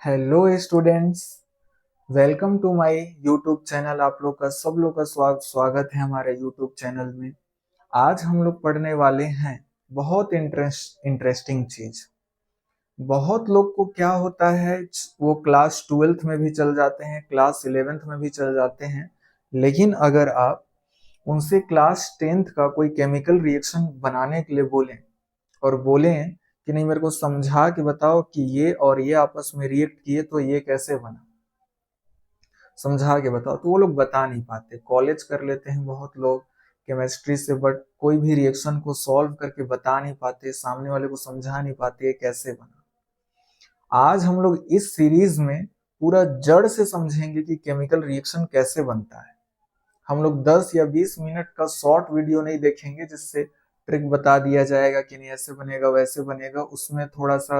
Hello students, welcome to my YouTube channel. आप लोग का सब लोग का स्वागत है हमारे यूट्यूब चैनल में। आज हम लोग पढ़ने वाले हैं बहुत इंटरेस्टिंग चीज। बहुत लोग को क्या होता है, वो क्लास 12th में भी चल जाते हैं, क्लास 11th में भी चल जाते हैं, लेकिन अगर आप उनसे क्लास 10th का कोई केमिकल रिएक्शन बनाने के लिए बोलें और बोलें कि नहीं मेरे को समझा के बताओ कि ये और ये आपस में रिएक्ट किए तो ये कैसे बना, समझा के बताओ, तो वो लोग बता नहीं पाते। कॉलेज कर लेते हैं बहुत लोग केमिस्ट्री से, बट कोई भी रिएक्शन को सॉल्व करके बता नहीं पाते, सामने वाले को समझा नहीं पाते ये कैसे बना। आज हम लोग इस सीरीज में पूरा जड़ से समझेंगे कि केमिकल रिएक्शन कैसे बनता है। हम लोग 10 या 20 मिनट का शॉर्ट वीडियो नहीं देखेंगे जिससे ट्रिक बता दिया जाएगा कि नहीं ऐसे बनेगा वैसे बनेगा। उसमें थोड़ा सा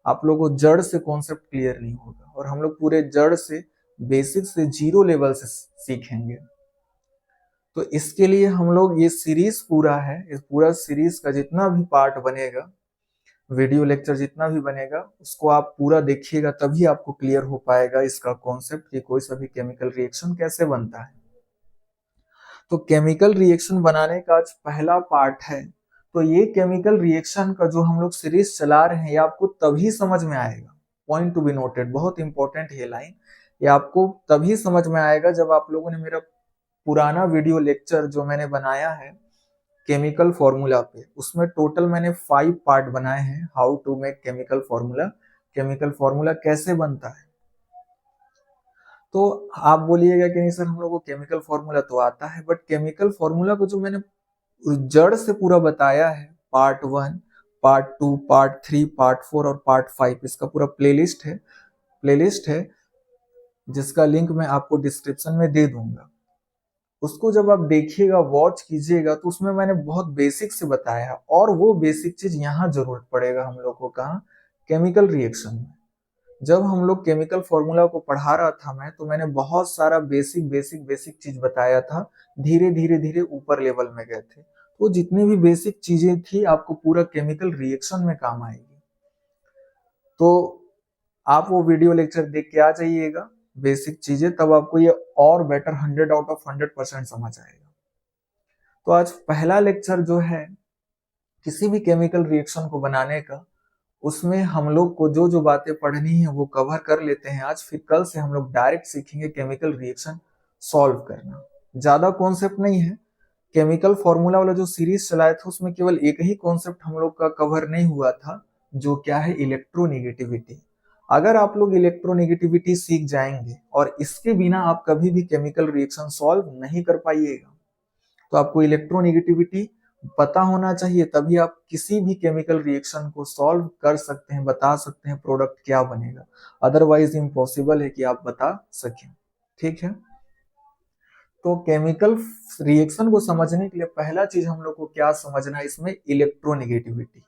आप लोगों को जड़ से कॉन्सेप्ट क्लियर नहीं होगा, और हम लोग पूरे जड़ से बेसिक से जीरो लेवल से सीखेंगे। तो इसके लिए हम लोग ये सीरीज पूरा है, इस पूरा सीरीज का जितना भी पार्ट बनेगा, वीडियो लेक्चर जितना भी बनेगा, उसको आप पूरा देखिएगा, तभी आपको क्लियर हो पाएगा इसका कॉन्सेप्ट कि कोई सा भी केमिकल रिएक्शन कैसे बनता है। तो केमिकल रिएक्शन बनाने का आज पहला पार्ट है। तो ये केमिकल रिएक्शन का जो हम लोग सीरीज चला रहे हैं, ये आपको तभी समझ में आएगा। पॉइंट टू बी नोटेड, बहुत इंपॉर्टेंट ये लाइन। ये आपको तभी समझ में आएगा जब आप लोगों ने मेरा पुराना वीडियो लेक्चर जो मैंने बनाया है केमिकल फॉर्मूला पे, उसमें टोटल मैंने 5 पार्ट बनाए हैं। How to make chemical formula, chemical formula कैसे बनता है। तो आप बोलिएगा कि नहीं सर हम लोग को केमिकल फॉर्मूला तो आता है, बट केमिकल फॉर्मूला को जो मैंने जड़ से पूरा बताया है, पार्ट 1, पार्ट 2, पार्ट 3, पार्ट 4 और पार्ट 5, इसका पूरा प्लेलिस्ट है जिसका लिंक मैं आपको डिस्क्रिप्शन में दे दूंगा। उसको जब आप देखिएगा, वॉच कीजिएगा, तो उसमें मैंने बहुत बेसिक से बताया है, और वो बेसिक चीज यहाँ जरूरत पड़ेगा हम लोग को कहाँ, केमिकल रिएक्शन में। जब हम लोग केमिकल फॉर्मूला को पढ़ा रहा था मैं, तो मैंने बहुत सारा बेसिक चीज बताया था। धीरे धीरे धीरे ऊपर लेवल में गए थे, तो जितनी भी बेसिक चीजें थी आपको पूरा केमिकल रिएक्शन में काम आएगी। तो आप वो वीडियो लेक्चर देख के आ जाइएगा, बेसिक चीजें, तब आपको ये और बेटर 100 आउट ऑफ 100% समझ आएगा। तो आज पहला लेक्चर जो है किसी भी केमिकल रिएक्शन को बनाने का, उसमें हम लोग को जो जो बातें पढ़नी है वो कवर कर लेते हैं आज। फिर कल से हम लोग डायरेक्ट सीखेंगे केमिकल रिएक्शन सॉल्व करना। ज्यादा कॉन्सेप्ट नहीं है। केमिकल फॉर्मूला वाला जो सीरीज चलाया था उसमें केवल एक ही कॉन्सेप्ट हम लोग का कवर नहीं हुआ था, जो क्या है, इलेक्ट्रोनेगेटिविटी। अगर आप लोग इलेक्ट्रोनेगेटिविटी सीख जाएंगे, और इसके बिना आप कभी भी केमिकल रिएक्शन सॉल्व नहीं कर पाइएगा। तो आपको इलेक्ट्रोनेगेटिविटी पता होना चाहिए, तभी आप किसी भी केमिकल रिएक्शन को सॉल्व कर सकते हैं, बता सकते हैं प्रोडक्ट क्या बनेगा। अदरवाइज इम्पॉसिबल है कि आप बता सकें। ठीक है, तो केमिकल रिएक्शन को समझने के लिए पहला चीज हम लोग को क्या समझना है, इसमें इलेक्ट्रोनेगेटिविटी।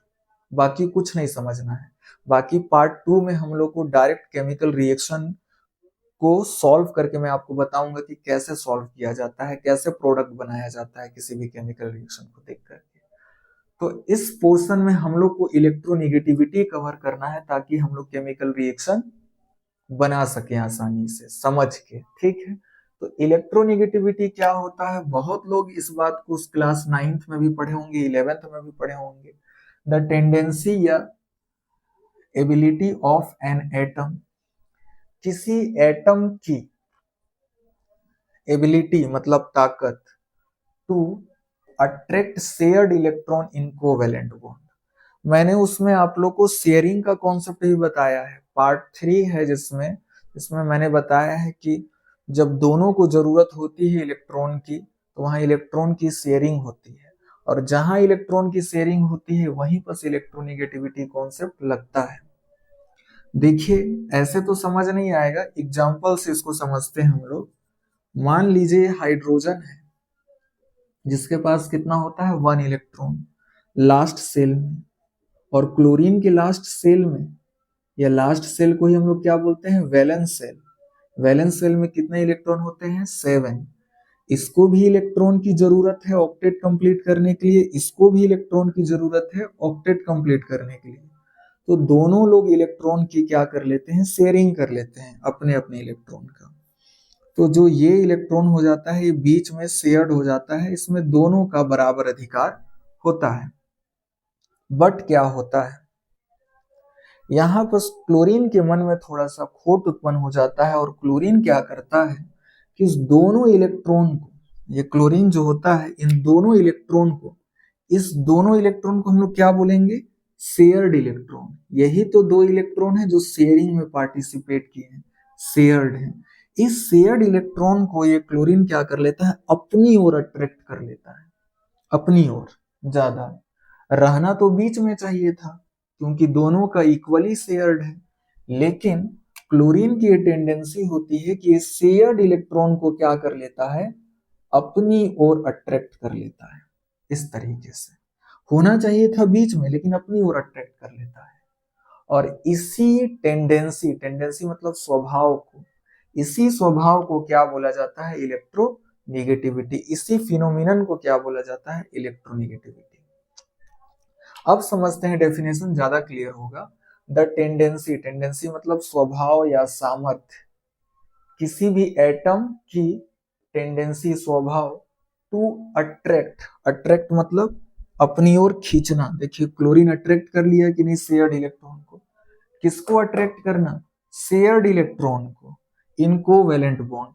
बाकी कुछ नहीं समझना है। बाकी पार्ट 2 में हम लोग को डायरेक्ट केमिकल रिएक्शन को सॉल्व करके मैं आपको बताऊंगा कि कैसे सॉल्व किया जाता है, कैसे प्रोडक्ट बनाया जाता है किसी भी केमिकल रिएक्शन को देख करके। तो इस पोर्शन में हम लोग को इलेक्ट्रोनेगेटिविटी कवर करना है, ताकि हम लोग केमिकल रिएक्शन बना सके आसानी से समझ के। ठीक है, तो इलेक्ट्रोनेगेटिविटी क्या होता है, बहुत लोग इस बात को क्लास 9th में भी पढ़े होंगे, 11th में भी पढ़े होंगे। द टेंडेंसी या एबिलिटी ऑफ एन एटम, किसी एटम की एबिलिटी मतलब ताकत, to attract shared electron in covalent bond. मैंने उसमें आप लोग को शेयरिंग का कॉन्सेप्ट भी बताया है, पार्ट 3 है जिसमें मैंने बताया है कि जब दोनों को जरूरत होती है इलेक्ट्रॉन की, तो वहां इलेक्ट्रॉन की शेयरिंग होती है, और जहां इलेक्ट्रॉन की शेयरिंग होती है वहीं पर इलेक्ट्रोनेगेटिविटी कॉन्सेप्ट लगता है। देखिए ऐसे तो समझ नहीं आएगा, एग्जाम्पल से इसको समझते हैं हम लोग। मान लीजिए हाइड्रोजन है जिसके पास कितना होता है, 1 इलेक्ट्रॉन लास्ट सेल में, और क्लोरीन के लास्ट सेल में, या लास्ट सेल को ही हम लोग क्या बोलते हैं, वैलेंस सेल। वैलेंस सेल में कितने इलेक्ट्रॉन होते हैं, 7। इसको भी इलेक्ट्रॉन की जरूरत है ऑक्टेट कंप्लीट करने के लिए, इसको भी इलेक्ट्रॉन की जरूरत है ऑक्टेट कंप्लीट करने के लिए। तो दोनों लोग इलेक्ट्रॉन की क्या कर लेते हैं, शेयरिंग कर लेते हैं अपने अपने इलेक्ट्रॉन का। तो जो ये इलेक्ट्रॉन हो जाता है ये बीच में शेयर्ड हो जाता है, इसमें दोनों का बराबर अधिकार होता है। बट क्या होता है, यहाँ पर क्लोरीन के मन में थोड़ा सा खोट उत्पन्न हो जाता है, और क्लोरीन क्या करता है कि इस दोनों इलेक्ट्रॉन को, ये क्लोरीन जो होता है इन दोनों इलेक्ट्रॉन को, इस दोनों इलेक्ट्रॉन को हम लोग क्या बोलेंगे, शेयर्ड इलेक्ट्रॉन। यही तो दो इलेक्ट्रॉन है जो शेयरिंग में पार्टिसिपेट किए हैं, शेयर्ड है। इस शेयर्ड इलेक्ट्रॉन को ये क्लोरीन क्या कर लेता है, अपनी ओर अट्रैक्ट कर लेता है, अपनी ओर ज्यादा। रहना तो बीच में चाहिए था क्योंकि दोनों का इक्वली शेयर्ड है, लेकिन क्लोरीन की टेंडेंसी होती है कि ये शेयर्ड इलेक्ट्रॉन को क्या कर लेता है, अपनी ओर अट्रैक्ट कर लेता है। इस तरीके से होना चाहिए था बीच में, लेकिन अपनी ओर अट्रैक्ट कर लेता है। और इसी टेंडेंसी, टेंडेंसी मतलब स्वभाव को, इसी स्वभाव को क्या बोला जाता है, इलेक्ट्रोनेगेटिविटी। इसी फिनोमिनन को क्या बोला जाता है, इलेक्ट्रोनेगेटिविटी। अब समझते हैं, डेफिनेशन ज्यादा क्लियर होगा। द टेंडेंसी, टेंडेंसी मतलब स्वभाव या सामर्थ्य, किसी भी एटम की टेंडेंसी, स्वभाव, टू अट्रैक्ट, अट्रैक्ट मतलब अपनी ओर खींचना। देखिए क्लोरीन अट्रैक्ट कर लिया कि नहीं शेयर्ड इलेक्ट्रॉन को। किसको अट्रैक्ट करना, शेयर्ड इलेक्ट्रॉन को, इन कोवैलेंट बॉन्ड।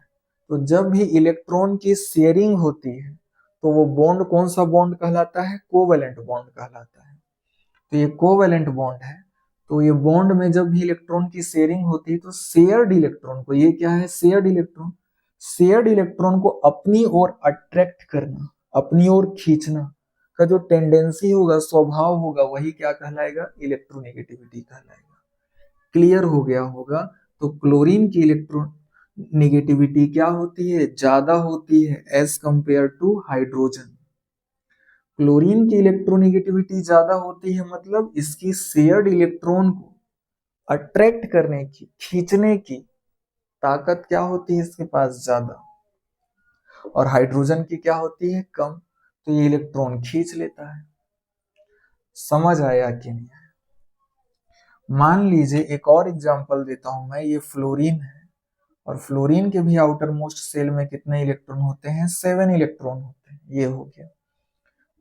तो जब भी इलेक्ट्रॉन की शेयरिंग होती है तो वो बॉन्ड कौन सा बॉन्ड कहलाता है, कोवैलेंट बॉन्ड कहलाता है। तो ये कोवैलेंट बॉन्ड है, तो ये बॉन्ड में जब भी इलेक्ट्रॉन की शेयरिंग होती है तो शेयर्ड इलेक्ट्रॉन को, ये क्या है, शेयर्ड इलेक्ट्रॉन, शेयर्ड इलेक्ट्रॉन को अपनी ओर अट्रैक्ट करना, अपनी ओर खींचना का जो टेंडेंसी होगा, स्वभाव होगा, वही क्या कहलाएगा, इलेक्ट्रोनेगेटिविटी कहलाएगा। क्लियर हो गया होगा। तो क्लोरीन की इलेक्ट्रोनेगेटिविटी क्या होती है, ज्यादा होती है as compare to hydrogen. Chlorine की इलेक्ट्रोनेगेटिविटी ज्यादा होती है, मतलब इसकी शेयर्ड इलेक्ट्रॉन को अट्रैक्ट करने की, खींचने की ताकत क्या होती है इसके पास, ज्यादा। और हाइड्रोजन की क्या होती है, कम। तो ये इलेक्ट्रॉन खींच लेता है। समझ आया कि नहीं आया? मान लीजिए एक और एग्जांपल देता हूं मैं, ये फ्लोरीन है, और फ्लोरीन के भी आउटर मोस्ट सेल में कितने इलेक्ट्रॉन होते हैं, 7 इलेक्ट्रॉन होते हैं। ये हो गया।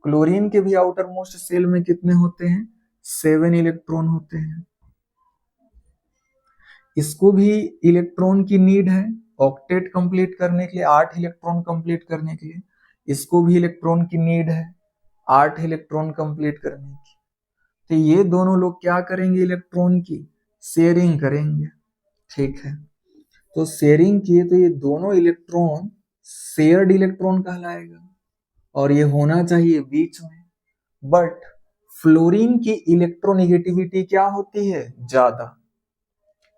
क्लोरीन के भी आउटर मोस्ट सेल में कितने होते हैं, 7 इलेक्ट्रॉन होते हैं। इसको भी इलेक्ट्रॉन की नीड है ऑक्टेट कंप्लीट करने के लिए, 8 इलेक्ट्रॉन कंप्लीट करने के लिए। इसको भी इलेक्ट्रॉन की नीड है 8 इलेक्ट्रॉन कंप्लीट करने की। तो ये दोनों लोग क्या करेंगे, इलेक्ट्रॉन की शेयरिंग करेंगे। ठीक है, तो शेयरिंग किए तो ये दोनों इलेक्ट्रॉन शेयर्ड इलेक्ट्रॉन कहलाएगा, और ये होना चाहिए बीच में। बट फ्लोरीन की इलेक्ट्रोनेगेटिविटी क्या होती है, ज्यादा।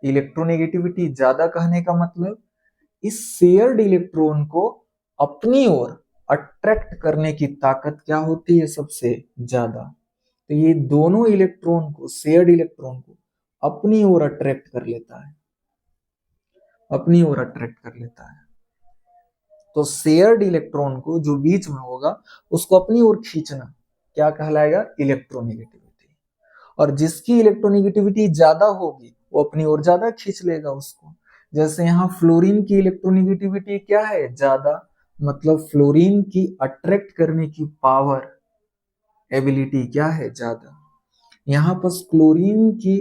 इलेक्ट्रोनेगेटिविटी ज्यादा कहने का मतलब इस शेयर्ड इलेक्ट्रॉन को अपनी ओर अट्रैक्ट करने की ताकत क्या होती है, सबसे ज्यादा। तो ये दोनों इलेक्ट्रॉन को, शेयर्ड इलेक्ट्रॉन को अपनी ओर अट्रैक्ट कर लेता है, अपनी ओर अट्रैक्ट कर लेता है। तो शेयर्ड इलेक्ट्रॉन को जो बीच में होगा उसको अपनी ओर खींचना क्या कहलाएगा, इलेक्ट्रोनेगेटिविटी। और जिसकी इलेक्ट्रोनेगेटिविटी ज्यादा होगी वो अपनी ओर ज्यादा खींच लेगा उसको। जैसे यहाँ फ्लोरीन की इलेक्ट्रोनेगेटिविटी क्या है, ज्यादा, मतलब फ्लोरीन की अट्रैक्ट करने की पावर, एबिलिटी क्या है, ज्यादा। यहाँ पर क्लोरीन की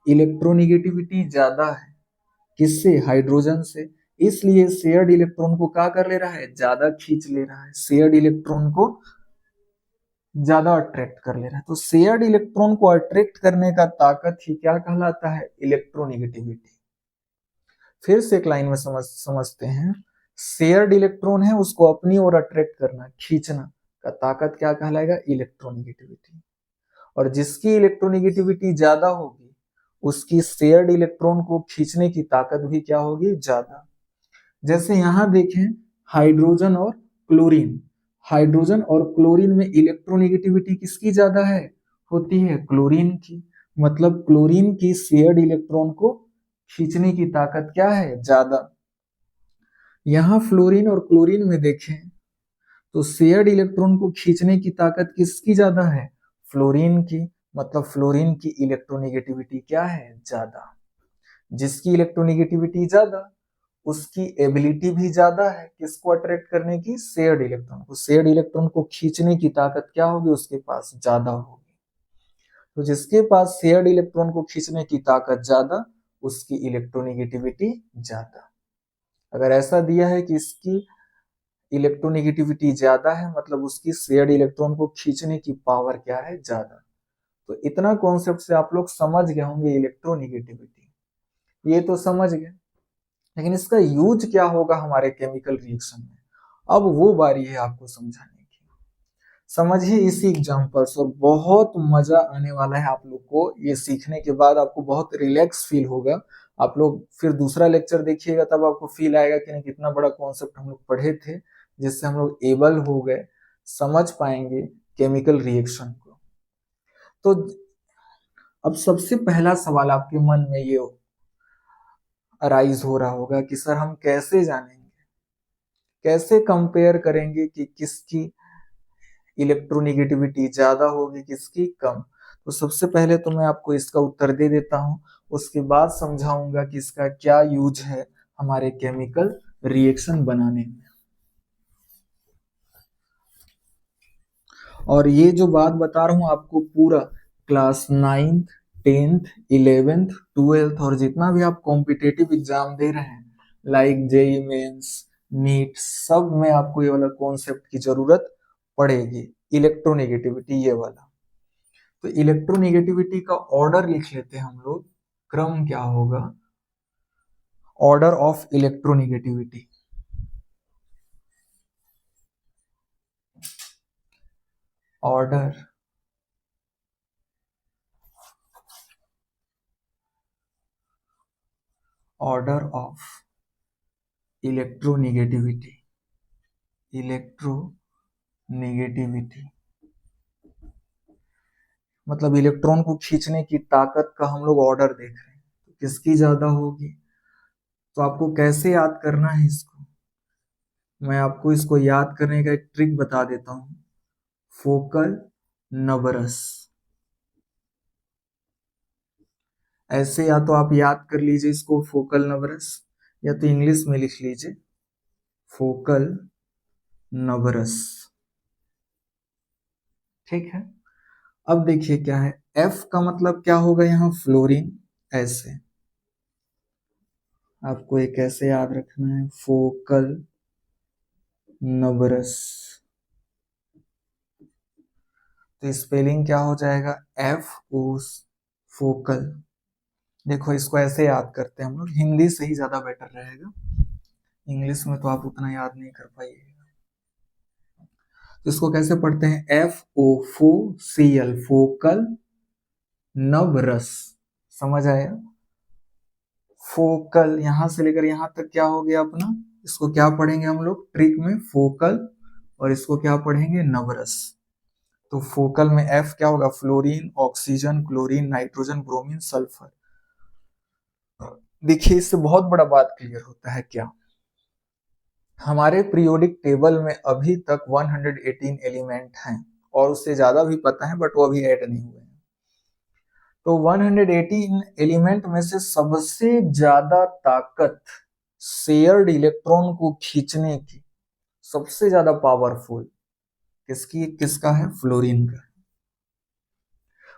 इलेक्ट्रोनेगेटिविटी ज्यादा है, किससे, हाइड्रोजन से। इसलिए शेयर्ड इलेक्ट्रॉन को क्या कर ले रहा है, ज्यादा खींच ले रहा है, शेयर्ड इलेक्ट्रॉन को ज्यादा अट्रैक्ट कर ले रहा है। तो शेयर्ड इलेक्ट्रॉन को अट्रैक्ट करने का ताकत ही क्या कहलाता है, इलेक्ट्रोनेगेटिविटी। फिर से एक लाइन में समझते हैं। शेयर्ड इलेक्ट्रॉन है, उसको अपनी ओर अट्रैक्ट करना, खींचना का ताकत क्या कहलाएगा, इलेक्ट्रोनेगेटिविटी। और जिसकी इलेक्ट्रोनेगेटिविटी ज्यादा होगी उसकी शेयर्ड इलेक्ट्रॉन को खींचने की ताकत भी क्या होगी, ज्यादा। जैसे यहां देखें हाइड्रोजन और क्लोरीन, हाइड्रोजन और क्लोरीन में इलेक्ट्रोनेगेटिविटी किसकी ज्यादा है, होती है क्लोरीन की। मतलब क्लोरीन की शेयर्ड इलेक्ट्रॉन को खींचने की ताकत क्या है, ज्यादा। यहां फ्लोरीन और क्लोरीन में देखें तो शेयर्ड इलेक्ट्रॉन को खींचने की ताकत किसकी ज्यादा है, फ्लोरीन की। मतलब फ्लोरीन की इलेक्ट्रोनेगेटिविटी क्या है, ज्यादा। जिसकी इलेक्ट्रोनेगेटिविटी ज्यादा उसकी एबिलिटी भी ज्यादा है किसको अट्रैक्ट करने की, शेयर्ड इलेक्ट्रॉन को। शेयर्ड इलेक्ट्रॉन को खींचने की ताकत क्या होगी, उसके पास ज्यादा होगी। तो जिसके पास शेयर्ड इलेक्ट्रॉन को खींचने की ताकत ज्यादा उसकी इलेक्ट्रोनेगेटिविटी ज्यादा। अगर ऐसा दिया है कि इसकी इलेक्ट्रोनेगेटिविटी ज्यादा है मतलब उसकी शेयर्ड इलेक्ट्रॉन को खींचने की पावर क्या है, ज्यादा। तो इतना कॉन्सेप्ट से आप लोग समझ गए होंगे इलेक्ट्रोनेगेटिविटी, ये तो समझ गए। लेकिन इसका यूज क्या होगा हमारे केमिकल रिएक्शन में, अब वो बारी है आपको समझाने की। समझिए इसी एग्जांपल्स और बहुत मजा आने वाला है आप लोग को। ये सीखने के बाद आपको बहुत रिलैक्स फील होगा। आप लोग फिर दूसरा लेक्चर देखिएगा तब आपको फील आएगा कि नहीं कितना बड़ा कॉन्सेप्ट हम लोग पढ़े थे, जिससे हम लोग एबल हो गए, समझ पाएंगे केमिकल रिएक्शन को। तो अब सबसे पहला सवाल आपके मन में ये अराइज हो रहा होगा कि सर हम कैसे जानेंगे, कैसे कंपेयर करेंगे कि किसकी इलेक्ट्रोनेगेटिविटी ज्यादा होगी किसकी कम। तो सबसे पहले तो मैं आपको इसका उत्तर दे देता हूं, उसके बाद समझाऊंगा कि इसका क्या यूज है हमारे केमिकल रिएक्शन बनाने में। और ये जो बात बता रहा हूं आपको पूरा class 9th 10th 11th 12th और जितना भी आप कॉम्पिटेटिव एग्जाम दे रहे हैं लाइक जेई मेंस नीट, सब में आपको ये वाला कॉन्सेप्ट की जरूरत पड़ेगी, इलेक्ट्रोनेगेटिविटी ये वाला। तो इलेक्ट्रोनेगेटिविटी का ऑर्डर लिख लेते हैं हम लोग, क्रम क्या होगा, order of electronegativity. Order order of electronegativity, electronegativity मतलब इलेक्ट्रॉन को खींचने की ताकत का हम लोग ऑर्डर देख रहे हैं, तो किसकी ज्यादा होगी। तो आपको कैसे याद करना है इसको, मैं आपको इसको याद करने का एक ट्रिक बता देता हूं। फोकल नंबरस, ऐसे या तो आप याद कर लीजिए इसको फोकल नंबरस, या तो इंग्लिश में लिख लीजिए फोकल नंबरस, ठीक है। अब देखिए क्या है, F का मतलब क्या होगा यहाँ, फ्लोरीन। ऐसे आपको एक ऐसे याद रखना है, फोकल नंबरस। तो स्पेलिंग क्या हो जाएगा, F O, फोकल। देखो इसको ऐसे याद करते हैं हम लोग, हिंदी से ही ज्यादा बेटर रहेगा, इंग्लिश में तो आप उतना याद नहीं कर पाइएगा। तो इसको कैसे पढ़ते हैं, FO4CL, फोकल नवरस, समझ आया। फोकल यहां से लेकर यहां तक क्या हो गया अपना, इसको क्या पढ़ेंगे हम लोग ट्रिक में, फोकल, और इसको क्या पढ़ेंगे, नवरस। तो फोकल में F क्या होगा, fluorine, oxygen, chlorine, nitrogen, bromine, sulphur. देखिए इससे बहुत बड़ा बात क्लियर होता है क्या, हमारे पीरियोडिक टेबल में अभी तक 118 एलिमेंट हैं, और उससे ज्यादा भी पता है बट वो अभी ऐड नहीं हुए हैं। तो 118 एलिमेंट में से सबसे ज्यादा ताकत शेयर्ड इलेक्ट्रॉन को खींचने की, सबसे ज्यादा पावरफुल किसकी, किसका है, फ्लोरीन का।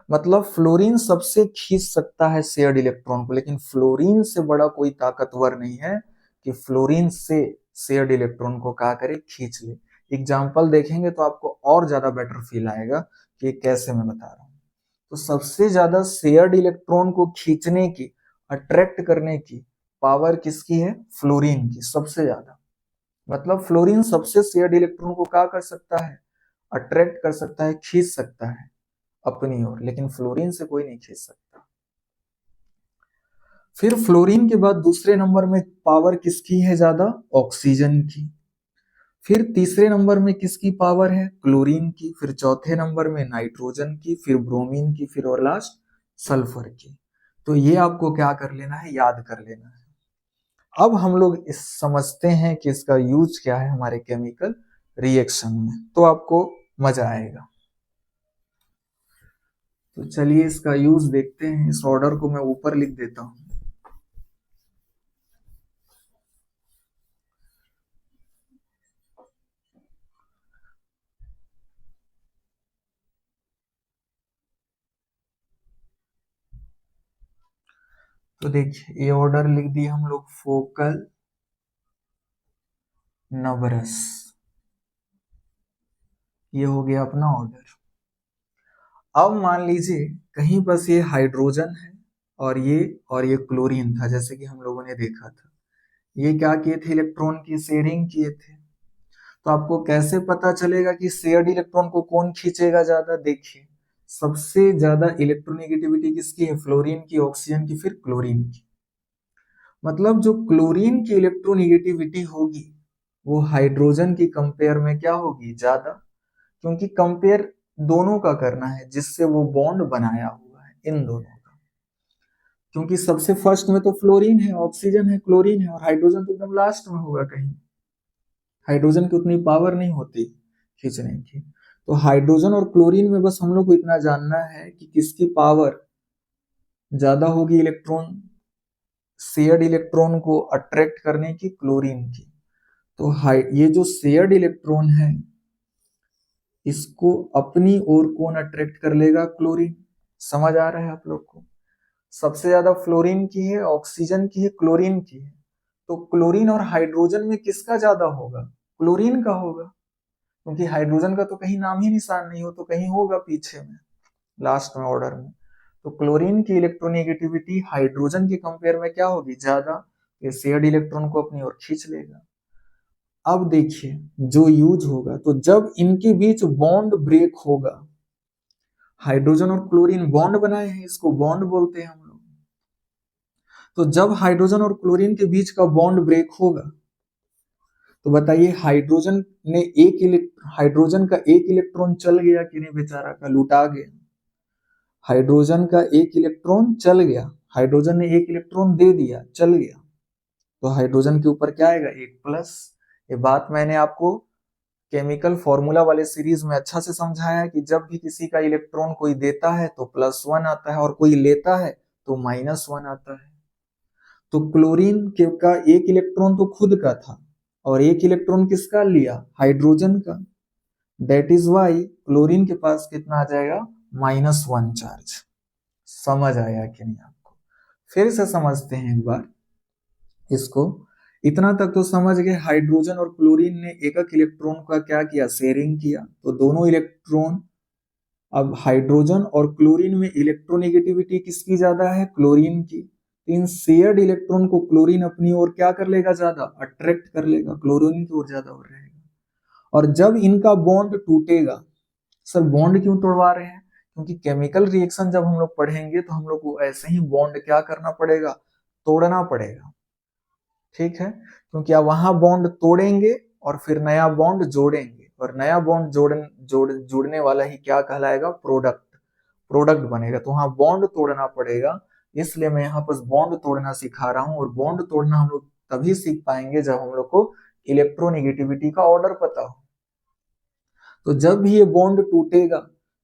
मतलब फ्लोरीन सबसे खींच सकता है शेयर्ड इलेक्ट्रॉन को, लेकिन फ्लोरीन से बड़ा कोई ताकतवर नहीं है कि फ्लोरीन से शेयर्ड इलेक्ट्रॉन को क्या करे, खींच ले। एग्जाम्पल देखेंगे तो आपको और ज्यादा बेटर फील आएगा कि कैसे मैं बता रहा हूं। तो सबसे ज्यादा शेयर्ड इलेक्ट्रॉन को खींचने की, अट्रैक्ट करने की पावर किसकी है, फ्लोरीन की, सबसे ज्यादा। मतलब फ्लोरीन सबसे शेयर्ड इलेक्ट्रॉन को क्या कर सकता है, अट्रैक्ट कर सकता है, खींच सकता है अपनी ओर, लेकिन फ्लोरीन से कोई नहीं खींच सकता। फिर फ्लोरीन के बाद दूसरे नंबर में पावर किसकी है ज्यादा, ऑक्सीजन की। फिर तीसरे नंबर में किसकी पावर है, क्लोरीन की। फिर चौथे नंबर में नाइट्रोजन की, फिर ब्रोमीन की, फिर और लास्ट सल्फर की। तो ये आपको क्या कर लेना है, याद कर लेना है। अब हम लोग इस समझते हैं कि इसका यूज क्या है हमारे केमिकल रिएक्शन में, तो आपको मजा आएगा। तो चलिए इसका यूज देखते हैं। इस ऑर्डर को मैं ऊपर लिख देता हूं। तो देखिए ये ऑर्डर लिख दिया हम लोग, फोकल नवरस। ये हो गया अपना ऑर्डर। अब मान लीजिए कहीं बस ये हाइड्रोजन है और ये क्लोरीन था, जैसे कि हम लोगों ने देखा था। ये क्या किए थे, इलेक्ट्रॉन की शेयरिंग किए थे। तो आपको कैसे पता चलेगा कि शेयर्ड इलेक्ट्रॉन को कौन खींचेगा ज्यादा? देखिए सबसे ज्यादा इलेक्ट्रोनेगेटिविटी किसकी है, फ्लोरीन की, ऑक्सीजन की, फिर क्लोरीन की। मतलब जो क्लोरीन की इलेक्ट्रोनेगेटिविटी होगी वो हाइड्रोजन की कंपेयर में क्या होगी, ज्यादा। क्योंकि कंपेयर दोनों का करना है जिससे वो बॉन्ड बनाया हुआ है, इन दोनों का। क्योंकि सबसे फर्स्ट में तो फ्लोरीन है, ऑक्सीजन है, क्लोरीन है, और हाइड्रोजन तो एकदम लास्ट में होगा कहीं। हाइड्रोजन की उतनी पावर नहीं होती खींचने की। तो हाइड्रोजन और क्लोरीन में बस हम लोग को इतना जानना है कि किसकी पावर ज्यादा होगी इलेक्ट्रॉन, शेयर्ड इलेक्ट्रॉन को अट्रैक्ट करने की, क्लोरीन की। तो ये जो शेयर्ड इलेक्ट्रॉन है इसको अपनी ओर कौन अट्रैक्ट कर लेगा, क्लोरीन। समझ आ रहा है आप लोग को? सबसे ज्यादा फ्लोरीन की है, ऑक्सीजन की है, क्लोरीन की है। तो क्लोरीन और हाइड्रोजन में किसका ज्यादा होगा, क्लोरीन का होगा। क्योंकि हाइड्रोजन का तो कहीं नाम ही निशान नहीं हो, तो कहीं होगा पीछे में, लास्ट में ऑर्डर में। तो क्लोरीन की इलेक्ट्रोनेगेटिविटी हाइड्रोजन के कंपेयर में क्या होगी, ज्यादा। ये शेयर्ड इलेक्ट्रॉन को अपनी ओर खींच लेगा। अब देखिए जो यूज होगा, तो जब इनके बीच बॉन्ड ब्रेक होगा, हाइड्रोजन और क्लोरीन बॉन्ड बनाए हैं, इसको बॉन्ड बोलते हैं हम लोग। तो जब हाइड्रोजन और क्लोरीन के बीच का बॉन्ड ब्रेक होगा, तो बताइए हाइड्रोजन का एक इलेक्ट्रॉन चल गया कि नहीं, बेचारा का लुटा गया। हाइड्रोजन का एक इलेक्ट्रॉन चल गया, हाइड्रोजन ने एक इलेक्ट्रॉन दे दिया, चल गया। तो हाइड्रोजन के ऊपर क्या आएगा, एक प्लस। ये बात मैंने आपको केमिकल फॉर्मूला वाले सीरीज में अच्छा से समझाया है कि जब भी किसी का इलेक्ट्रॉन कोई देता है तो +1 आता है, और कोई लेता है तो -1 आता है। तो क्लोरीन का एक इलेक्ट्रॉन तो खुद का था, और एक इलेक्ट्रॉन किसका लिया, हाइड्रोजन का। दैट इज वाई क्लोरीन के पास कितना आ जाएगा, -1 चार्ज। समझ आया कि नहीं आपको? फिर से समझते हैं एक बार इसको। इतना तक तो समझ गए, हाइड्रोजन और क्लोरीन ने एक एक इलेक्ट्रॉन का क्या किया, शेयरिंग किया। तो दोनों इलेक्ट्रॉन, अब हाइड्रोजन और क्लोरीन में इलेक्ट्रोनेगेटिविटी किसकी ज्यादा है, क्लोरीन की। इन शेयर्ड इलेक्ट्रॉन को क्लोरीन अपनी ओर क्या कर लेगा, ज्यादा अट्रैक्ट कर लेगा, क्लोरीन की ओर ज्यादा हो रहेगा। और जब इनका बॉन्ड टूटेगा, सर बॉन्ड क्यों तोड़वा रहे हैं, क्योंकि केमिकल रिएक्शन जब हम लोग पढ़ेंगे तो हम लोग को ऐसे ही बॉन्ड क्या करना पड़ेगा, तोड़ना पड़ेगा। ठीक है, क्योंकि आप वहां बॉन्ड तोड़ेंगे और फिर नया बॉन्ड जोड़ेंगे, और नया बॉन्ड जोड़ने वाला ही क्या कहलाएगा, प्रोडक्ट बनेगा। तो वहां बॉन्ड तोड़ना पड़ेगा। इसलिए मैं यहाँ पर बॉन्ड तोड़ना सिखा रहा हूँ। और बॉन्ड तोड़ना हम लोग तभी सीख पाएंगे जब हम लोग को इलेक्ट्रोनेगेटिविटी का ऑर्डर पता हो। तो जब भी ये बॉन्ड टूटेगा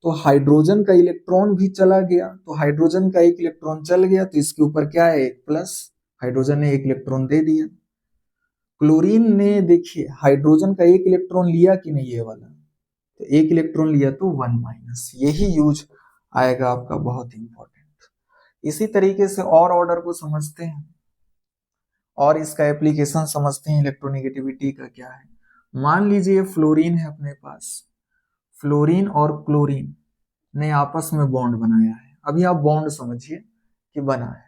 तो हाइड्रोजन का इलेक्ट्रॉन भी चला गया, तो हाइड्रोजन का एक इलेक्ट्रॉन चल गया, तो इसके ऊपर क्या है, एक प्लस। हाइड्रोजन ने एक इलेक्ट्रॉन दे दिया। क्लोरीन ने देखिए हाइड्रोजन का एक इलेक्ट्रॉन लिया कि नहीं, ये वाला, तो एक इलेक्ट्रॉन लिया तो 1-। यही यूज आएगा आपका, बहुत इंपॉर्टेंट। इसी तरीके से और ऑर्डर को समझते हैं और इसका एप्लीकेशन समझते हैं, इलेक्ट्रोनेगेटिविटी का क्या है। मान लीजिए फ्लोरीन है अपने पास, फ्लोरीन और क्लोरीन ने आपस में बॉन्ड बनाया है। अभी आप बॉन्ड समझिए कि बना है,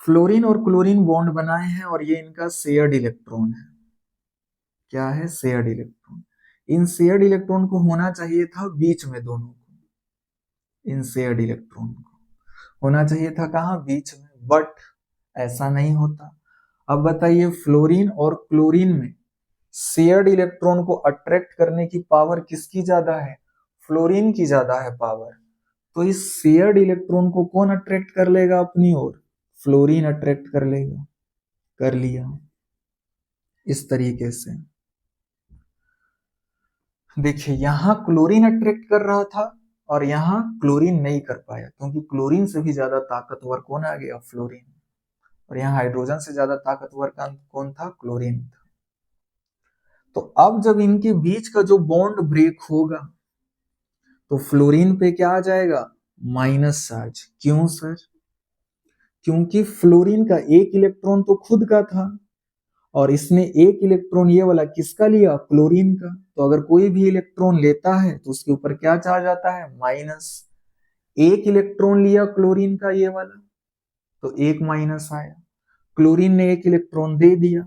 फ्लोरीन और क्लोरीन बॉन्ड बनाए हैं, और ये इनका शेयर्ड इलेक्ट्रॉन है। क्या है, शेयर्ड इलेक्ट्रॉन। इन शेयर्ड इलेक्ट्रॉन को होना चाहिए था बीच में, दोनों को, इन शेयर्ड इलेक्ट्रॉन को होना चाहिए था कहाँ, बीच में, बट ऐसा नहीं होता। अब बताइए फ्लोरीन और क्लोरीन में शेयर्ड इलेक्ट्रॉन को अट्रैक्ट करने की पावर किसकी ज्यादा है, फ्लोरीन की ज्यादा है पावर। तो इस शेयर्ड इलेक्ट्रॉन को कौन अट्रैक्ट कर लेगा अपनी ओर, फ्लोरीन अट्रैक्ट कर लेगा। कर लिया इस तरीके से। देखिए यहां क्लोरीन अट्रैक्ट कर रहा था और यहाँ क्लोरीन नहीं कर पाया, क्योंकि क्लोरीन से भी ज्यादा ताकतवर कौन आ गया, फ्लोरीन। और यहाँ हाइड्रोजन से ज्यादा ताकतवर कौन था, क्लोरीन था। तो अब जब इनके बीच का जो बॉन्ड ब्रेक होगा तो फ्लोरीन पे क्या आ जाएगा, माइनस चार्ज। क्यों सर, क्योंकि फ्लोरीन का एक इलेक्ट्रॉन तो खुद का था और इसने एक इलेक्ट्रॉन ये वाला किसका लिया, क्लोरीन का। तो अगर कोई भी इलेक्ट्रॉन लेता है तो उसके ऊपर क्या चार्ज आता है, माइनस। एक इलेक्ट्रॉन लिया क्लोरीन का ये वाला, तो एक माइनस आया। क्लोरीन ने एक इलेक्ट्रॉन दे दिया,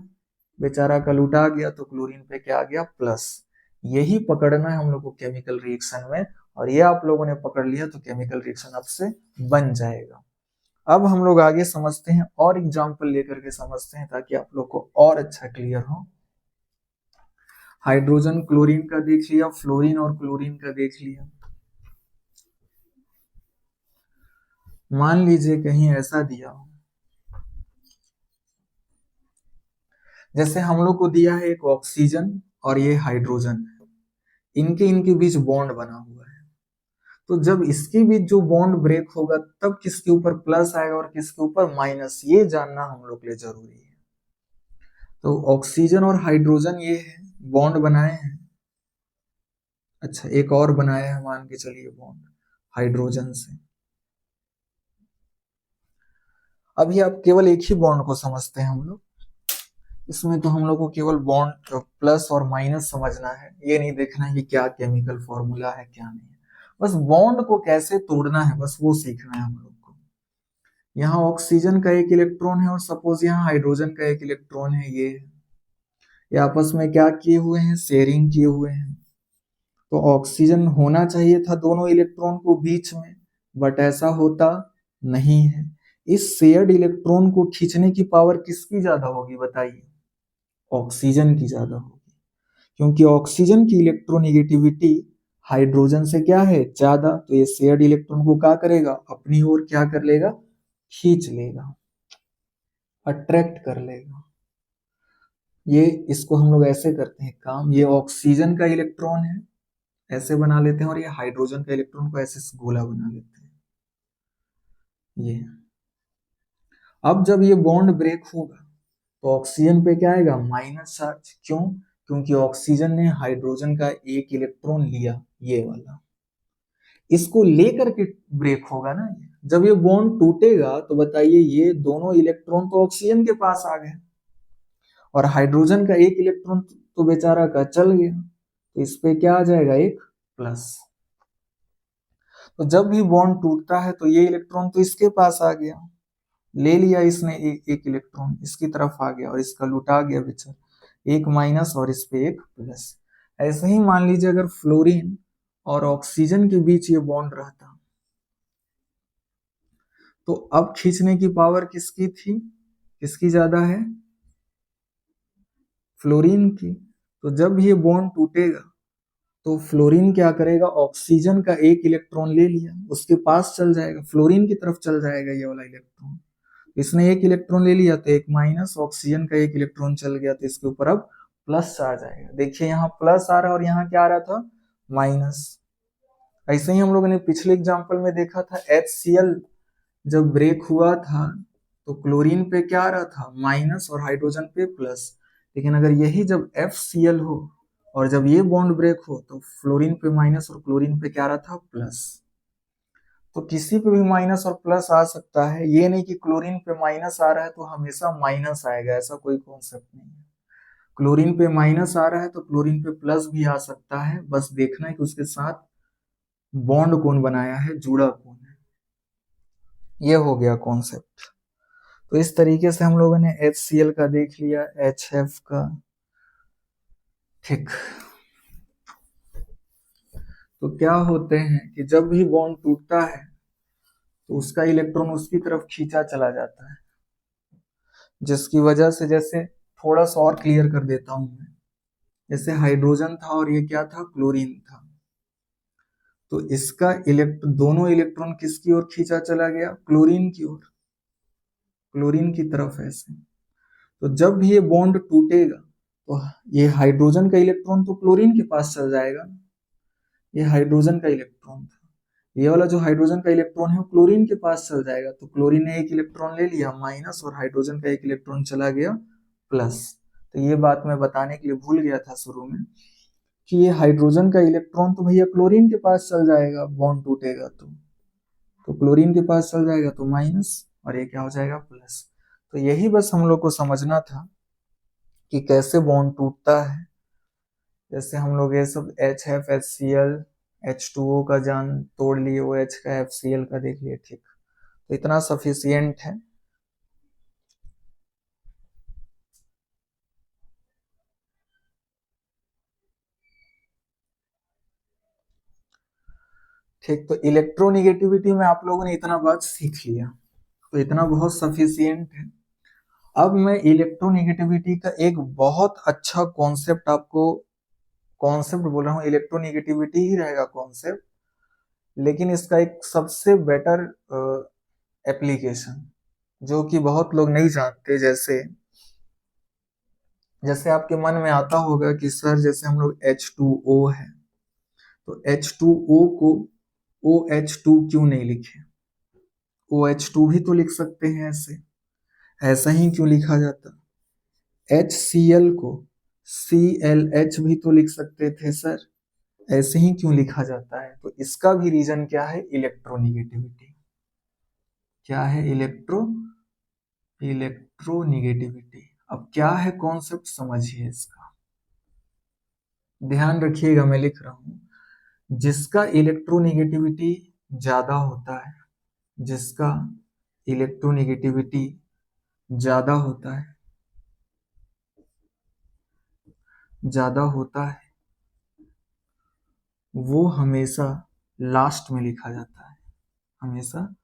बेचारा का लुटा गया, तो क्लोरीन पे क्या आ गया, प्लस। यही पकड़ना है हम लोग को केमिकल रिएक्शन में, और ये आप लोगों ने पकड़ लिया तो केमिकल रिएक्शन अब से बन जाएगा। अब हम लोग आगे समझते हैं और एग्जाम्पल लेकर के समझते हैं, ताकि आप लोग को और अच्छा क्लियर हो। हाइड्रोजन क्लोरीन का देख लिया, फ्लोरीन और क्लोरीन का देख लिया। मान लीजिए कहीं ऐसा दिया हो, जैसे हम लोग को दिया है एक ऑक्सीजन और ये हाइड्रोजन, इनके इनके बीच बॉन्ड बना हुआ है। तो जब इसके बीच जो बॉन्ड ब्रेक होगा तब किसके ऊपर प्लस आएगा और किसके ऊपर माइनस, ये जानना हम लोग के लिए जरूरी है। तो ऑक्सीजन और हाइड्रोजन ये है, बॉन्ड बनाए हैं। अच्छा, एक और बनाया है, मान के चलिए बॉन्ड हाइड्रोजन से। अभी आप केवल एक ही बॉन्ड को समझते हैं हम लोग, इसमें तो हम लोग को केवल बॉन्ड प्लस और माइनस समझना है, ये नहीं देखना है कि क्या केमिकल फॉर्मूला है क्या नहीं है। बस बॉन्ड को कैसे तोड़ना है, बस वो सीखना है हम लोग को। यहाँ ऑक्सीजन का एक इलेक्ट्रॉन है और सपोज यहाँ हाइड्रोजन का एक इलेक्ट्रॉन है, ये आपस में क्या किए हुए हैं, शेयरिंग किए हुए हैं। तो ऑक्सीजन होना चाहिए था दोनों इलेक्ट्रॉन को बीच में, बट ऐसा होता नहीं है। इस शेयर्ड इलेक्ट्रॉन को खींचने की पावर किसकी ज्यादा होगी, बताइए, ऑक्सीजन की ज्यादा होगी, क्योंकि ऑक्सीजन की इलेक्ट्रोनेगेटिविटी हाइड्रोजन से क्या है, ज्यादा। तो ये शेयर्ड इलेक्ट्रॉन को क्या करेगा, अपनी ओर क्या कर लेगा, खींच लेगा, अट्रैक्ट कर लेगा। ये इसको हम लोग ऐसे करते हैं काम, ये ऑक्सीजन का इलेक्ट्रॉन है, ऐसे बना लेते हैं, और ये हाइड्रोजन का इलेक्ट्रॉन को ऐसे गोला बना लेते हैं। ये अब जब ये बॉन्ड ब्रेक होगा तो ऑक्सीजन पे क्या आएगा, माइनस चार्ज। क्यों, क्योंकि ऑक्सीजन ने हाइड्रोजन का एक इलेक्ट्रॉन लिया, ये वाला, इसको लेकर के ब्रेक होगा ना। जब ये बॉन्ड टूटेगा तो बताइए, ये दोनों इलेक्ट्रॉन तो ऑक्सीजन के पास आ गए, और हाइड्रोजन का एक इलेक्ट्रॉन तो बेचारा का चल गया, तो इस पे क्या आ जाएगा, एक प्लस। तो जब भी बॉन्ड टूटता है तो ये इलेक्ट्रॉन तो इसके पास आ गया, ले लिया इसने एक इलेक्ट्रॉन, इसकी तरफ आ गया और इसका लुटा गया बेचारा, एक माइनस और इस पे एक प्लस। ऐसे ही मान लीजिए अगर फ्लोरीन और ऑक्सीजन के बीच ये बॉन्ड रहता, तो अब खींचने की पावर किसकी थी, किसकी ज्यादा है, फ्लोरीन की। तो जब ये बॉन्ड टूटेगा तो फ्लोरीन क्या करेगा, ऑक्सीजन का एक इलेक्ट्रॉन ले लिया, उसके पास चल जाएगा, फ्लोरीन की तरफ चल जाएगा ये वाला इलेक्ट्रॉन। इसने एक इलेक्ट्रॉन ले लिया तो एक माइनस, ऑक्सीजन का एक इलेक्ट्रॉन चल गया, तो इसके ऊपर अब प्लस चार्ज आएगा। देखिए यहाँ प्लस आ रहा है और यहाँ क्या आ रहा था, माइनस। ऐसे ही हम लोगों ने पिछले एग्जाम्पल में देखा था, HCl जब ब्रेक हुआ था तो क्लोरीन पे क्या आ रहा था, माइनस, और हाइड्रोजन पे प्लस। लेकिन अगर यही जब FCl हो और जब ये बॉन्ड ब्रेक हो तो फ्लोरीन पे माइनस और क्लोरीन पे क्या आ रहा था, प्लस। तो किसी पे भी माइनस और प्लस आ सकता है, ये नहीं कि क्लोरीन पे माइनस आ रहा है तो हमेशा माइनस आएगा, ऐसा कोई कॉन्सेप्ट नहीं है। क्लोरीन पे माइनस आ रहा है तो क्लोरीन पे प्लस भी आ सकता है, बस देखना है कि उसके साथ बॉन्ड कौन बनाया है, जुड़ा कौन है। ये हो गया कॉन्सेप्ट। तो इस तरीके से हम लोगों ने HCl का देख लिया, HF का, ठीक। तो क्या होते हैं कि जब भी बॉन्ड टूटता है तो उसका इलेक्ट्रॉन उसकी तरफ खींचा चला जाता है, जिसकी वजह से, जैसे थोड़ा सा और क्लियर कर देता हूं मैं, जैसे हाइड्रोजन था और ये क्या था, क्लोरीन था। तो इसका दोनों इलेक्ट्रॉन किसकी ओर खींचा चला गया, क्लोरीन की ओर, क्लोरीन की तरफ ऐसे। तो जब भी ये बॉन्ड टूटेगा तो ये हाइड्रोजन का इलेक्ट्रॉन तो क्लोरीन के पास चल जाएगा, ये हाइड्रोजन का इलेक्ट्रॉन था, ये वाला जो हाइड्रोजन का इलेक्ट्रॉन है वो क्लोरीन के पास चल जाएगा, तो क्लोरीन ने एक इलेक्ट्रॉन ले लिया माइनस और हाइड्रोजन का एक इलेक्ट्रॉन चला गया प्लस। तो ये बात मैं बताने के लिए भूल गया था शुरू में कि ये हाइड्रोजन का इलेक्ट्रॉन तो भैया क्लोरीन के पास चल जाएगा, बॉन्ड टूटेगा तो क्लोरीन के पास चल जाएगा तो माइनस, और ये क्या हो जाएगा प्लस। तो यही बस हम लोग को समझना था कि कैसे बॉन्ड टूटता है। जैसे हम लोग ये सब HF HCl H2O का जान तोड़ लिए, वो H का FCl का देख लिए, ठीक, तो इतना सफिशियंट है। ठीक, तो इलेक्ट्रोनिगेटिविटी में आप लोगों ने इतना बात सीख लिया, तो इतना बहुत सफिशियंट है। अब मैं इलेक्ट्रोनिगेटिविटी का एक बहुत अच्छा कॉन्सेप्ट आपको, कॉन्सेप्ट बोल रहा हूँ, इलेक्ट्रोनिगेटिविटी ही रहेगा कॉन्सेप्ट, लेकिन इसका एक सबसे बेटर एप्लीकेशन जो कि बहुत लोग नहीं जानते। जैसे जैसे आपके मन में आता होगा कि सर जैसे हम लोग H2O है, तो H2O को OH2 क्यों नहीं लिखे? OH2 भी तो लिख सकते हैं, ऐसे ऐसा ही क्यों लिखा जाता? HCl को ClH भी तो लिख सकते थे सर, ऐसे ही क्यों लिखा जाता है? तो इसका भी रीजन क्या है? इलेक्ट्रोनिगेटिविटी। क्या है? इलेक्ट्रोनिगेटिविटी। अब क्या है कॉन्सेप्ट, समझिए इसका, ध्यान रखिएगा, मैं लिख रहा हूं। जिसका इलेक्ट्रोनिगेटिविटी ज्यादा होता है, जिसका इलेक्ट्रोनिगेटिविटी ज्यादा होता है, ज्यादा होता है, वो हमेशा लास्ट में लिखा जाता है, हमेशा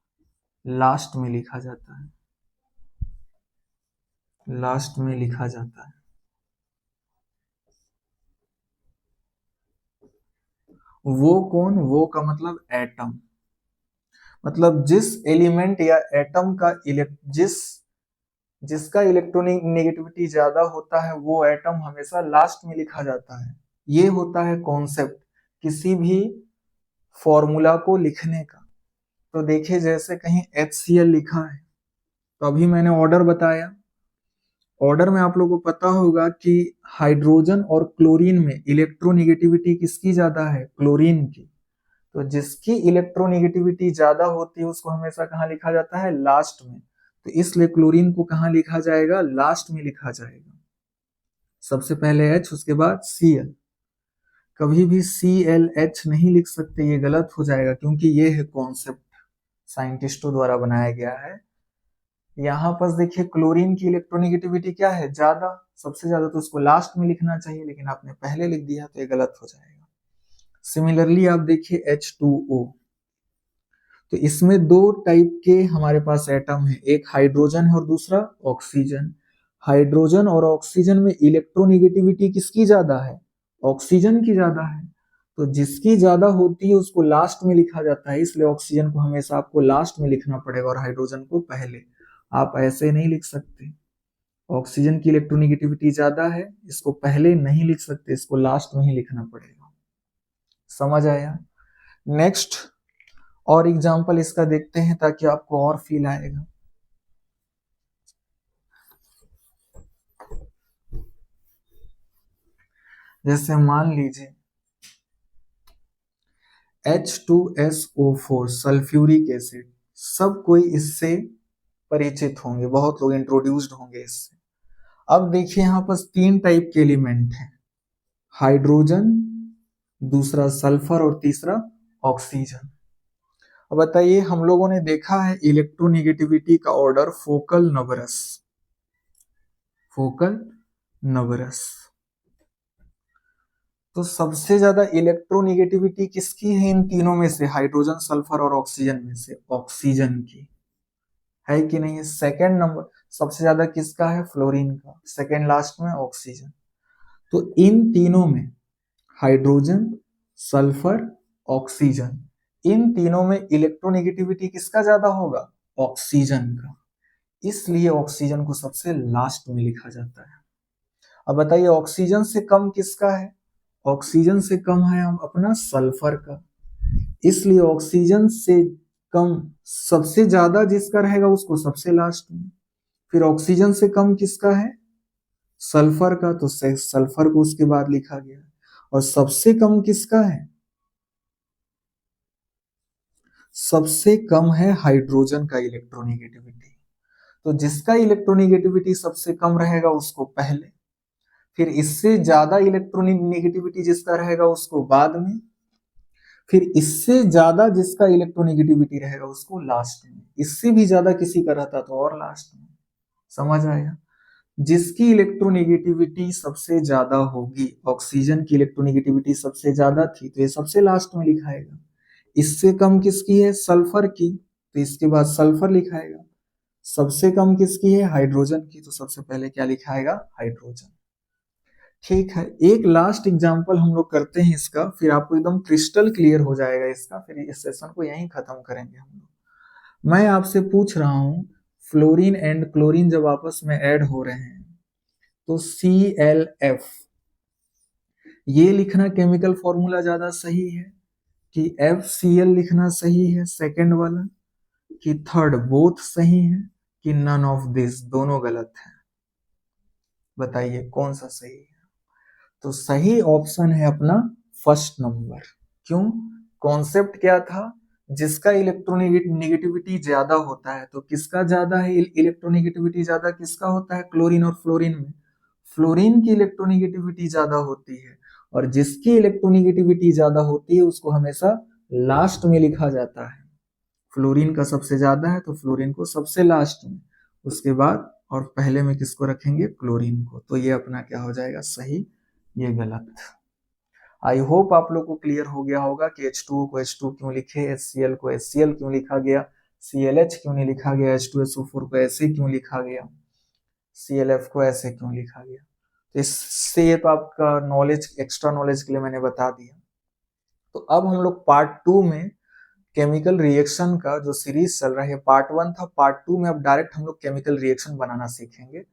लास्ट में लिखा जाता है, लास्ट में लिखा जाता है। वो कौन? वो का मतलब एटम, मतलब जिस एलिमेंट या एटम का जिसका इलेक्ट्रोनिगेटिविटी ज्यादा होता है वो एटम हमेशा लास्ट में लिखा जाता है। ये होता है कॉन्सेप्ट किसी भी फॉर्मूला को लिखने का। तो देखिए जैसे कहीं HCl लिखा है, तो अभी मैंने ऑर्डर बताया, ऑर्डर में आप लोगों को पता होगा कि हाइड्रोजन और क्लोरीन में इलेक्ट्रोनिगेटिविटी किसकी ज्यादा है? क्लोरीन की। तो जिसकी इलेक्ट्रोनिगेटिविटी ज्यादा होती है उसको हमेशा कहाँ लिखा जाता है? लास्ट में। तो इसलिए क्लोरीन को कहाँ लिखा जाएगा? लास्ट में लिखा जाएगा। सबसे पहले H, उसके बाद Cl। कभी भी ClH नहीं लिख सकते, ये गलत हो जाएगा, क्योंकि ये है कॉन्सेप्ट साइंटिस्टों द्वारा बनाया गया है। यहाँ पर देखिए क्लोरीन की इलेक्ट्रोनिगेटिविटी क्या है? ज्यादा, सबसे ज्यादा, तो उसको लास्ट में लिखना चाहिए, लेकिन आपने पहले लिख दिया तो ये गलत हो जाएगा। सिमिलरली आप देखिए H2O, तो इसमें दो टाइप के हमारे पास एटम है, एक हाइड्रोजन है और दूसरा ऑक्सीजन। हाइड्रोजन और ऑक्सीजन में इलेक्ट्रोनिगेटिविटी किसकी ज्यादा है? ऑक्सीजन की ज्यादा है। तो जिसकी ज्यादा होती है उसको लास्ट में लिखा जाता है, इसलिए ऑक्सीजन को हमेशा आपको लास्ट में लिखना पड़ेगा और हाइड्रोजन को पहले। आप ऐसे नहीं लिख सकते, ऑक्सीजन की इलेक्ट्रोनिगेटिविटी ज्यादा है, इसको पहले नहीं लिख सकते, इसको लास्ट में ही लिखना पड़ेगा। समझ आया? नेक्स्ट और एग्जांपल इसका देखते हैं ताकि आपको और फील आएगा। जैसे मान लीजिए H2SO4 सल्फ्यूरिक एसिड, सब कोई इससे परिचित होंगे, बहुत लोग इंट्रोड्यूस्ड होंगे इससे। अब देखिए यहाँ पर तीन टाइप के एलिमेंट हैं, हाइड्रोजन, दूसरा सल्फर और तीसरा ऑक्सीजन। अब बताइए, हम लोगों ने देखा है इलेक्ट्रोनिगेटिविटी का order focal numbers, focal numbers. तो सबसे ज्यादा इलेक्ट्रोनिगेटिविटी किसकी है इन तीनों में से? हाइड्रोजन, सल्फर और ऑक्सीजन में से ऑक्सीजन की है कि नहीं? सेकंड नंबर सबसे ज्यादा किसका है? फ्लोरीन का। सेकंड लास्ट में ऑक्सीजन। तो इन तीनों में हाइड्रोजन, सल्फर, ऑक्सीजन, इन तीनों में इलेक्ट्रोनिगेटिविटी किसका ज्यादा होगा? ऑक्सीजन का। इसलिए ऑक्सीजन को सबसे लास्ट में लिखा जाता है। अब बताइए ऑक्सीजन से कम किसका है? ऑक्सीजन से कम है हम अपना सल्फर का। इसलिए ऑक्सीजन से कम सबसे ज्यादा जिसका रहेगा उसको सबसे लास्ट में, फिर ऑक्सीजन से कम किसका है, सल्फर का, तो सल्फर को उसके बाद लिखा गया। और सबसे कम किसका है, सबसे कम है हाइड्रोजन का इलेक्ट्रोनेगेटिविटी। तो जिसका इलेक्ट्रोनेगेटिविटी सबसे कम रहेगा उसको पहले, फिर इससे ज्यादा इलेक्ट्रोनेगेटिविटी जिसका रहेगा उसको बाद में, फिर इससे ज्यादा जिसका इलेक्ट्रोनेगेटिविटी रहेगा उसको लास्ट में, इससे भी ज्यादा किसी का रहता तो और लास्ट में। समझ आया? जिसकी इलेक्ट्रोनेगेटिविटी सबसे ज्यादा होगी, ऑक्सीजन की इलेक्ट्रोनेगेटिविटी सबसे ज्यादा थी तो ये सबसे लास्ट में लिखाएगा। इससे कम किसकी है, सल्फर की, तो इसके बाद सल्फर लिखाएगा। सबसे कम किसकी है, हाइड्रोजन की, तो सबसे पहले क्या लिखाएगा, हाइड्रोजन। ठीक है, एक लास्ट एग्जांपल हम लोग करते हैं इसका, फिर आपको एकदम क्रिस्टल क्लियर हो जाएगा इसका, फिर इस सेशन को यहीं खत्म करेंगे हम लोग। मैं आपसे पूछ रहा हूं, फ्लोरीन एंड क्लोरीन जब आपस में ऐड हो रहे हैं तो ClF, ये लिखना केमिकल फॉर्मूला ज्यादा सही है कि FCl लिखना सही है सेकंड वाला, कि थर्ड बोथ सही है, कि नन ऑफ दिस दोनों गलत है? बताइए कौन सा सही है? तो सही ऑप्शन है अपना फर्स्ट नंबर। क्यों? कॉन्सेप्ट क्या था, जिसका इलेक्ट्रोनेगेटिविटी ज्यादा होता है, तो किसका ज्यादा है इलेक्ट्रोनेगेटिविटी, ज्यादा किसका होता है, क्लोरीन और फ्लोरीन में, फ्लोरीन की इलेक्ट्रोनेगेटिविटी ज्यादा होती है। और जिसकी इलेक्ट्रोनेगेटिविटी ज्यादा होती है उसको हमेशा लास्ट में लिखा जाता है। फ्लोरीन का सबसे ज्यादा है तो फ्लोरीन को सबसे लास्ट में, उसके बाद और पहले में किसको रखेंगे, क्लोरीन को। तो ये अपना क्या हो जाएगा, सही, ये गलत। आई होप आप लोग को क्लियर हो गया होगा कि H2O को H2 क्यों लिखे, HCl को HCl क्यों लिखा गया, ClH क्यों नहीं लिखा गया, H2SO4 को ऐसे क्यों लिखा गया, ClF को ऐसे क्यों लिखा गया। तो इससे ये तो आपका नॉलेज, एक्स्ट्रा नॉलेज के लिए मैंने बता दिया। तो अब हम लोग पार्ट 2 में केमिकल रिएक्शन का जो सीरीज चल रहा है, पार्ट 1 था, पार्ट 2 में अब डायरेक्ट हम लोग केमिकल रिएक्शन बनाना सीखेंगे।